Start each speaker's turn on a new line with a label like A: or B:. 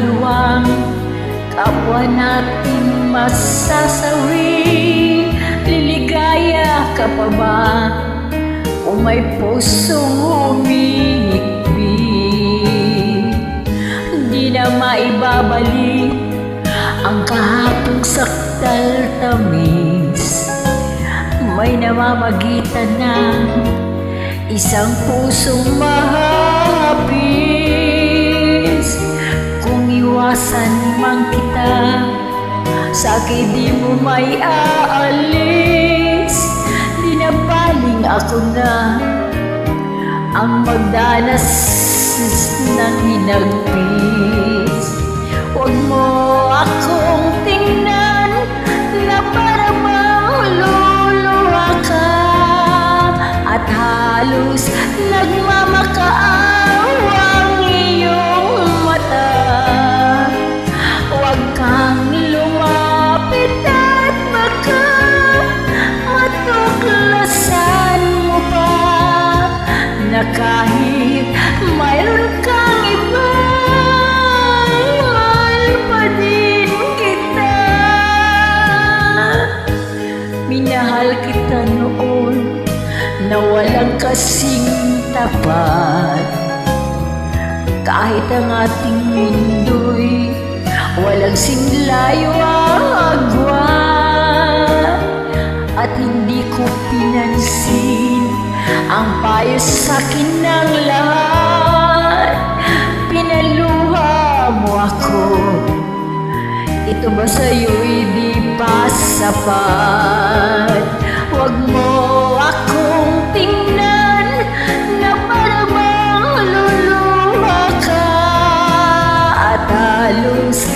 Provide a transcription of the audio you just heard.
A: kaliwang, kapwa natin masasawi. Liligaya ka pa ba kung may pusong humihikbi? Di na maibabalik ang kahapong sakdal tamis. May namamagitan ng isang pusong mahapis. Kung iwasan man kita, sa'kin di mo may aalis. Di na baling ako na ang magdanas ng hinagpis. Huwag mo akong tingnan na parang maluluha ka, at halos nagmamakaawa ang iyong mata. Huwag kang lumapit at baka matuklasan mo pa na kahit mayroon kang iba, mahal pa din kita. Minahal kita noon na walang kasing tapat, kahit ang ating mundo'y walang singlayo agwa. At hindi ko pinansin ang payo sa'kin ng lahat. Pinaluha mo ako, ito ba sa'yo'y di pa sapat? Huwag mo akong tingnan na parang maluluha ka, at halos